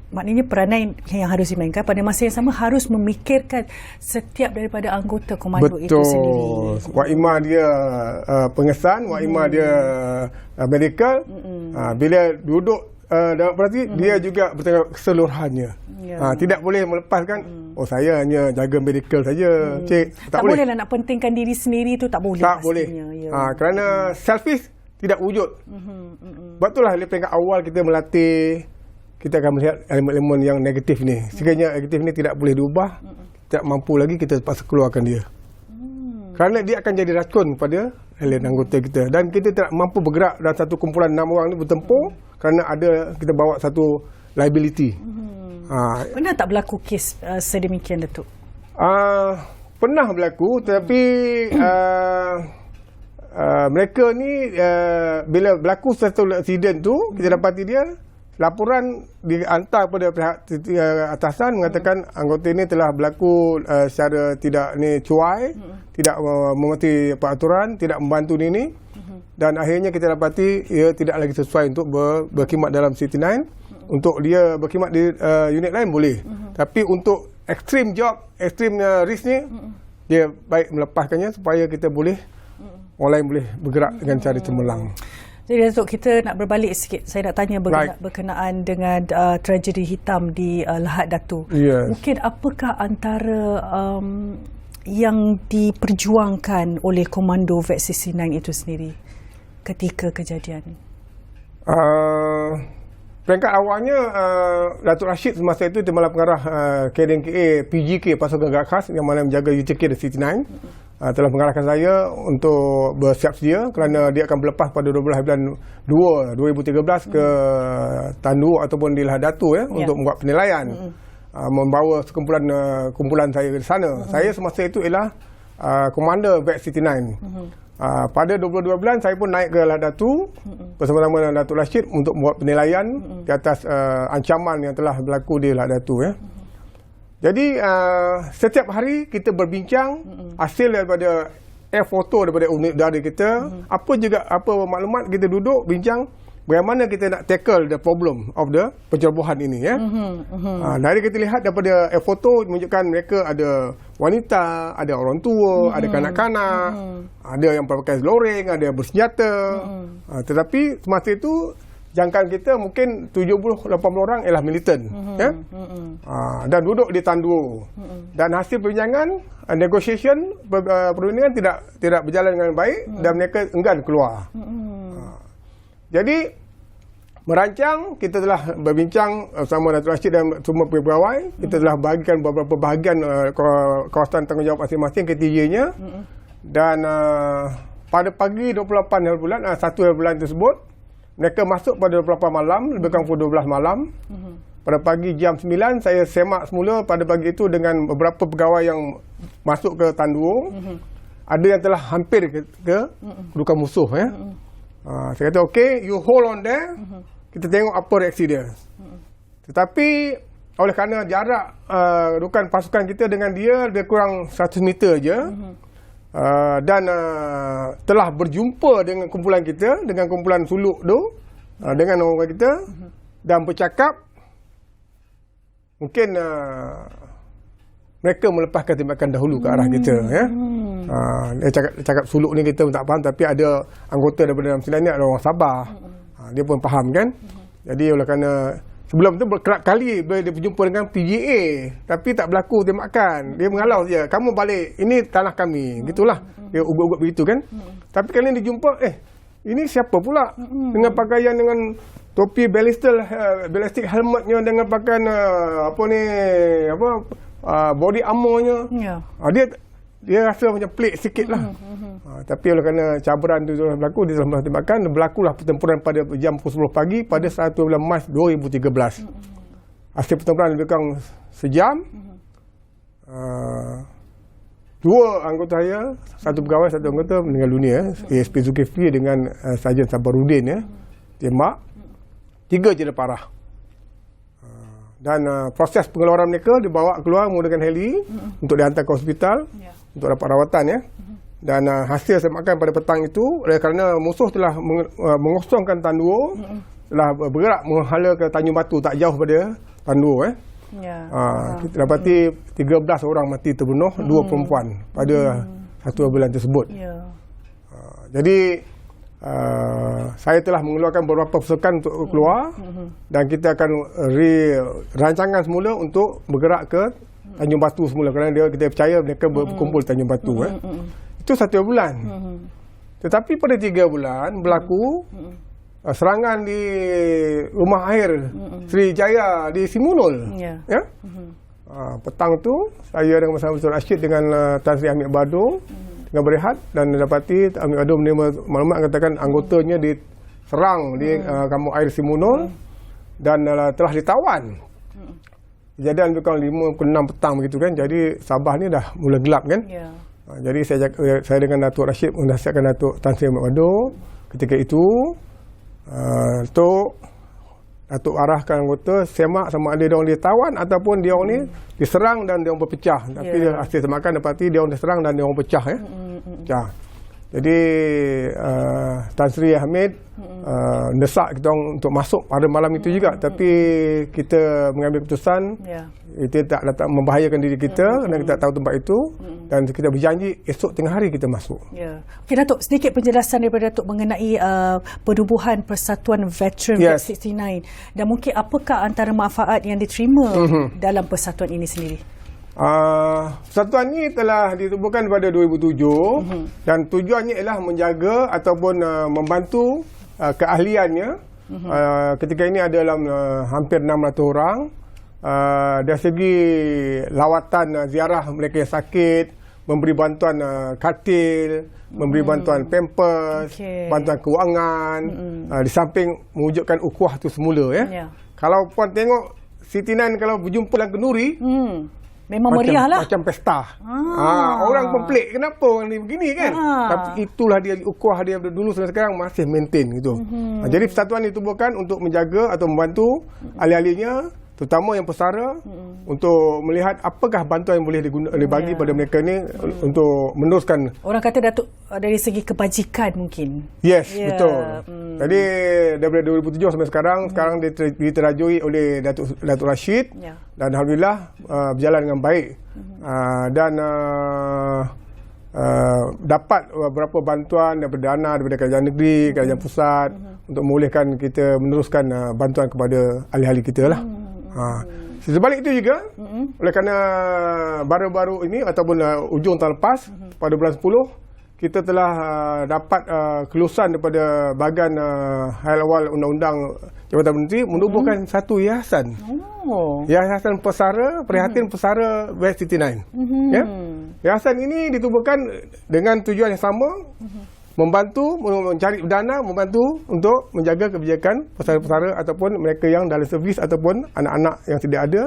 maknanya peranan yang harus dimainkan. Pada masa yang sama harus memikirkan setiap daripada anggota komando itu sendiri. Wak Ima dia pengesan, Wak Ima dia medical. Bila duduk dalam operasi, dia juga bertanggungjawab keseluruhannya. Tidak boleh melepaskan, saya hanya jaga medical saja. Cik, tak boleh. Bolehlah nak pentingkan diri sendiri itu, tak boleh. Tak boleh. Kerana selfish tidak wujud. Sebab itulah dari peringkat awal kita melatih, kita akan melihat elemen-elemen yang negatif ni. Sekiranya negatif ni tidak boleh diubah, tidak mampu lagi, kita terpaksa keluarkan dia. Kerana dia akan jadi racun pada elemen anggota kita. Dan kita tidak mampu bergerak dalam satu kumpulan 6 orang ni bertempur kerana ada kita bawa satu liability. Pernah tak berlaku kes sedemikian, Datuk? Pernah berlaku, tetapi mereka ni bila berlaku satu insiden tu, kita dapati dia laporan dihantar kepada pihak atasan mengatakan anggota ini telah berlaku secara tidak cuai, tidak mengerti peraturan, tidak membantu ini. Dan akhirnya kita dapati ia tidak lagi sesuai untuk berkhidmat dalam CT9 Untuk dia berkhidmat di unit lain boleh. Tapi untuk extreme job, extreme risk ni, dia baik melepaskannya supaya kita boleh orang lain boleh bergerak dengan cara cemerlang. Jadi Datuk, kita nak berbalik sikit. Saya nak tanya berkenaan dengan tragedi hitam di Lahad Datu. Yes. Mungkin apakah antara yang diperjuangkan oleh Komando Vet 69 itu sendiri ketika kejadian? Peringkat awalnya Datuk Rashid semasa itu Timbalan Pengarah KDNKA PGK Pasukan Gerak Khas yang mana menjaga UTK 69 telah mengarahkan saya untuk bersiap sedia kerana dia akan berlepas pada 12 bulan 2 2013 ke Tandu ataupun di Lahad Datu untuk membuat penilaian. Membawa kumpulan saya ke sana. Saya semasa itu ialah Komander Vet 69. Pada 22 bulan saya pun naik ke Lahad Datu bersama-sama dengan Datuk Rashid untuk membuat penilaian di atas ancaman yang telah berlaku di Lahad Datu. Jadi setiap hari kita berbincang hasil daripada air photo daripada unit udara kita, apa maklumat kita duduk bincang bagaimana kita nak tackle the problem of the pencerobohan ini dari kita lihat daripada foto menunjukkan mereka ada wanita, ada orang tua, ada kanak-kanak, ada yang pakai loreng, ada yang bersenjata. Tetapi semasa itu jangkaan kita mungkin 70-80 orang ialah militan dan duduk di Tanduo. Dan hasil perbincangan negotiation perundingan tidak berjalan dengan baik dan mereka enggan keluar. Jadi merancang, kita telah berbincang bersama Datuk Rashid dan semua pegawai. Kita telah bahagikan beberapa bahagian kawasan tanggungjawab masing-masing ketiganya. Dan pada pagi 28 bulan 1 bulan tersebut, mereka masuk pada 28 malam, lebih kurang pukul 12 malam. Pada pagi jam 9 saya semak semula pada pagi itu dengan beberapa pegawai yang masuk ke Tanduo. Ada yang telah hampir ke kedudukan musuh. Saya kata okey, you hold on there. Kita tengok apa reaksi dia. Tetapi oleh kerana jarak kedudukan pasukan kita dengan dia lebih kurang 100 meter je, dan telah berjumpa dengan kumpulan kita, dengan kumpulan suluk tu, dengan orang kita, dan bercakap, mungkin mereka melepaskan tembakan dahulu ke arah kita. Dia cakap suluk ni kita pun tak faham, tapi ada anggota daripada dalam silang ni ada orang Sabah. Dia pun faham kan. Jadi oleh kerana sebelum tu berkerap kali dia berjumpa dengan PGA, tapi tak berlaku tembakan. Dia mengalau saja, kamu balik, ini tanah kami. Gitulah. Dia ugut-ugut begitu kan. Tapi kali ni dijumpa, ini siapa pula dengan pakaian, dengan topi ballistic helmetnya, dengan pakaian body armornya. Dia rasa macam pelik sikit lah. Tapi oleh kerana cabaran itu telah berlaku, dia telah tembakan, berlakulah pertempuran pada jam 10 pagi pada 1 bulan Mac 2013. Hasil pertempuran lebih kurang sejam. Dua anggota saya, satu pegawai, satu anggota meninggal dunia. ASP Zulkifli dengan Sarjan Sabarudin tembak. 3 je parah. Dan proses pengeluaran mereka dibawa keluar menggunakan heli untuk dihantar ke hospital untuk dapat rawatan Dan hasil tembakan pada petang itu, kerana musuh telah mengosongkan Tanduo, telah bergerak menghala ke Tanjung Batu, tak jauh pada Tanduo. Kita dapati 13 orang mati terbunuh, 2 perempuan pada 1 bulan tersebut. Jadi saya telah mengeluarkan beberapa pasukan untuk keluar, dan kita akan rancangan semula untuk bergerak ke Tanjung Batu semula, kerana kita percaya mereka berkumpul di Tanjung Batu. Itu 1 bulan. Tetapi pada 3 bulan berlaku serangan di rumah air Sri Jaya di Simunul. Petang tu saya dengan bersama Datuk Rashid dengan Tan Sri Hamid Bado tengah berehat, dan dapati Hamid Bado menerima maklumat katakan anggotanya diserang di kampung air Simunul dan telah ditawan. Kejadian lebih kurang 5 ke 6 petang begitu kan. Jadi Sabah ni dah mula gelap kan. Jadi saya dengan Datuk Rashid menasihatkan Datuk Tan Sri Hamid Bado ketika itu, Datuk arahkan anggota semak sama ada dia orang ditawan ataupun dia orang ni diserang dan dia orang berpecah. Tapi hasil semakan dapati dia orang diserang dan dia orang pecah. Pecah. Jadi Tan Sri Hamid desak kita orang untuk masuk pada malam itu juga, tapi kita mengambil keputusan kita tak membahayakan diri kita kerana kita tak tahu tempat itu, dan kita berjanji esok tengah hari kita masuk. Okey Datuk, sedikit penjelasan daripada Datuk mengenai penubuhan Persatuan Veteran V69 dan mungkin apakah antara manfaat yang diterima dalam persatuan ini sendiri. Persatuan ini telah ditubuhkan pada 2007 dan tujuannya ialah menjaga ataupun membantu keahliannya. Ketika ini ada dalam hampir 600 orang. Dari segi lawatan ziarah mereka yang sakit, memberi bantuan katil, memberi bantuan pampers, bantuan kewangan, di samping mewujudkan ukhuwah itu semula. Kalau puan tengok Siti Nan kalau berjumpa dengan kenduri, memang meriah lah. Macam pesta. Orang pun pelik, kenapa orang ni begini kan? Tapi itulah dia ukhuwah dia dulu sampai sekarang masih maintain gitu. Jadi persatuan ditubuhkan untuk menjaga atau membantu ahli-ahlinya, terutama yang pesara, untuk melihat apakah bantuan yang boleh dibagi pada mereka ni untuk meneruskan. Orang kata Datuk dari segi kebajikan mungkin. Yes, betul. Jadi daripada 2007 sampai sekarang diterajui oleh Datuk Rashid, dan alhamdulillah berjalan dengan baik. Dan dapat beberapa bantuan daripada dana daripada kerajaan negeri, kerajaan pusat untuk membolehkan kita meneruskan bantuan kepada ahli-ahli kita lah. Sebalik itu juga, oleh kerana baru-baru ini ataupun ujung tahun lepas, pada bulan 10, kita telah dapat kelulusan daripada Bahagian Hal Awal Undang-Undang Jabatan Menteri menubuhkan satu yayasan. Yayasan Pesara, Prihatin Pesara V69. Yayasan ini ditubuhkan dengan tujuan yang sama, membantu, mencari dana, membantu untuk menjaga kebijakan pesara-pesara ataupun mereka yang dalam servis ataupun anak-anak yang tidak ada,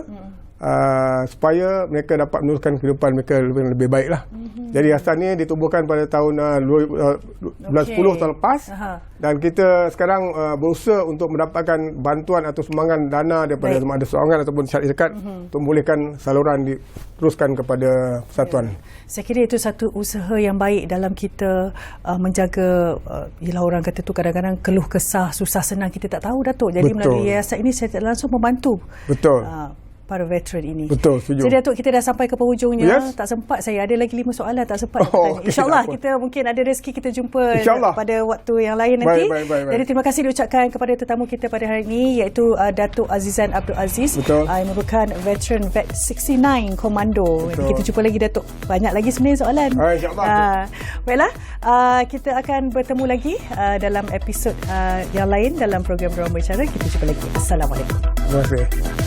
supaya mereka dapat meneruskan kehidupan mereka lebih baik lah. Jadi yayasan ini ditubuhkan pada tahun 2010 tahun lepas, dan kita sekarang berusaha untuk mendapatkan bantuan atau sumbangan dana daripada sama ada sorangan ataupun syarikat untuk membolehkan saluran diteruskan kepada persatuan. Saya kira itu satu usaha yang baik dalam kita menjaga, yelah orang kata tu kadang-kadang keluh kesah, susah senang kita tak tahu Datuk. Jadi melalui yayasan ini saya langsung membantu para veteran ini. Betul, setuju. Jadi Datuk, kita dah sampai ke penghujungnya. Tak sempat saya. Ada lagi 5 soalan tak sempat. InsyaAllah kita mungkin ada rezeki kita jumpa pada waktu yang lain nanti. Baik. Jadi terima kasih diucapkan kepada tetamu kita pada hari ini, iaitu Datuk Azizan Abdul Aziz, yang merupakan veteran VET69 Komando. Kita jumpa lagi Datuk. Banyak lagi sebenarnya soalan. InsyaAllah. Baiklah, kita akan bertemu lagi dalam episod yang lain dalam program Ruang Bicara. Kita jumpa lagi. Assalamualaikum. Terima kasih.